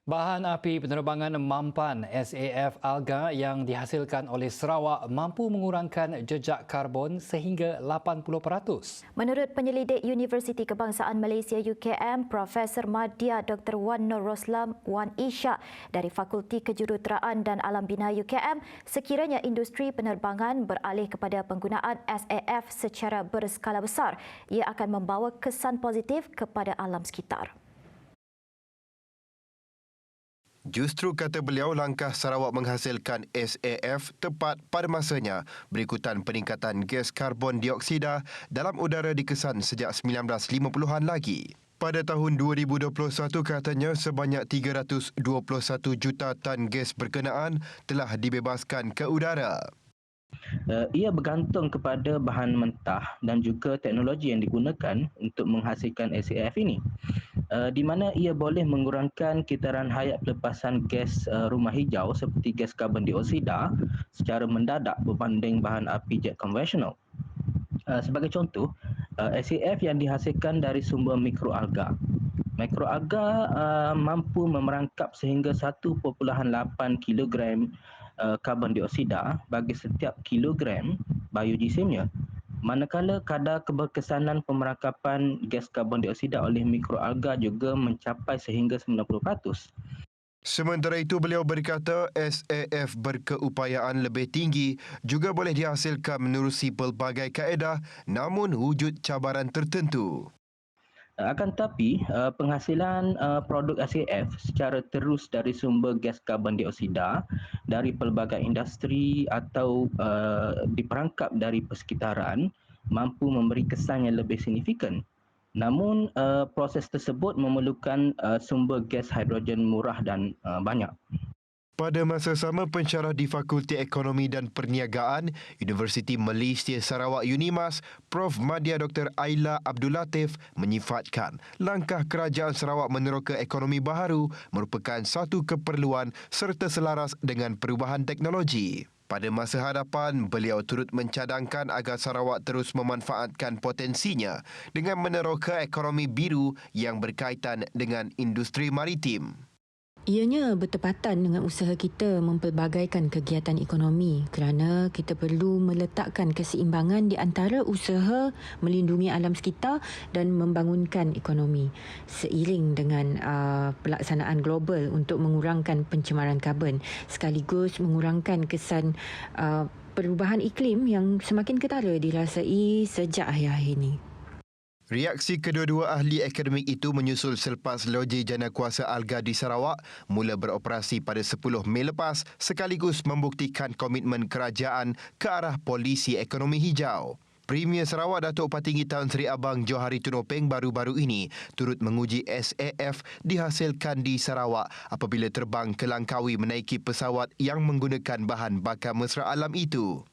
Bahan api penerbangan Mampan SAF Alga yang dihasilkan oleh Sarawak mampu mengurangkan jejak karbon sehingga 80%. Menurut penyelidik Universiti Kebangsaan Malaysia UKM, Profesor Madya Dr. Wan Nur Roslam Wan Isyak dari Fakulti Kejuruteraan dan Alam Bina UKM, sekiranya industri penerbangan beralih kepada penggunaan SAF secara berskala besar, ia akan membawa kesan positif kepada alam sekitar. Justru kata beliau, langkah Sarawak menghasilkan SAF tepat pada masanya berikutan peningkatan gas karbon dioksida dalam udara dikesan sejak 1950-an lagi. Pada tahun 2021 katanya sebanyak 321 juta tan gas berkenaan telah dibebaskan ke udara. Ia bergantung kepada bahan mentah dan juga teknologi yang digunakan untuk menghasilkan SAF ini, di mana ia boleh mengurangkan kitaran hayat pelepasan gas rumah hijau seperti gas karbon dioksida secara mendadak berbanding bahan api jet konvensional. Sebagai contoh, SAF yang dihasilkan dari sumber mikroalga. Mikroalga mampu memerangkap sehingga 1.8 kilogram karbon dioksida bagi setiap kilogram biogesimnya, manakala kadar keberkesanan pemerangkapan gas karbon dioksida oleh mikroalga juga mencapai sehingga 90%. Sementara itu, beliau berkata SAF berkeupayaan lebih tinggi juga boleh dihasilkan menerusi pelbagai kaedah, namun wujud cabaran tertentu. Akan tetapi, penghasilan produk SAF secara terus dari sumber gas karbon dioksida dari pelbagai industri atau diperangkap dari persekitaran mampu memberi kesan yang lebih signifikan. Namun, proses tersebut memerlukan sumber gas hidrogen murah dan banyak. Pada masa sama, pensyarah di Fakulti Ekonomi dan Perniagaan Universiti Malaysia Sarawak UNIMAS, Prof. Madya Dr. Aila Abdul Latif menyifatkan langkah kerajaan Sarawak meneroka ekonomi baharu merupakan satu keperluan serta selaras dengan perubahan teknologi. Pada masa hadapan, beliau turut mencadangkan agar Sarawak terus memanfaatkan potensinya dengan meneroka ekonomi biru yang berkaitan dengan industri maritim. Ianya bertepatan dengan usaha kita mempelbagaikan kegiatan ekonomi kerana kita perlu meletakkan keseimbangan di antara usaha melindungi alam sekitar dan membangunkan ekonomi seiring dengan pelaksanaan global untuk mengurangkan pencemaran karbon sekaligus mengurangkan kesan perubahan iklim yang semakin ketara dirasai sejak akhir-akhir ini. Reaksi kedua-dua ahli akademik itu menyusul selepas loji janakuasa Alga di Sarawak mula beroperasi pada 10 Mei lepas sekaligus membuktikan komitmen kerajaan ke arah polisi ekonomi hijau. Premier Sarawak Datuk Patinggi Tan Sri Abang Johari Tunopeng baru-baru ini turut menguji SAF dihasilkan di Sarawak apabila terbang ke Langkawi menaiki pesawat yang menggunakan bahan bakar mesra alam itu.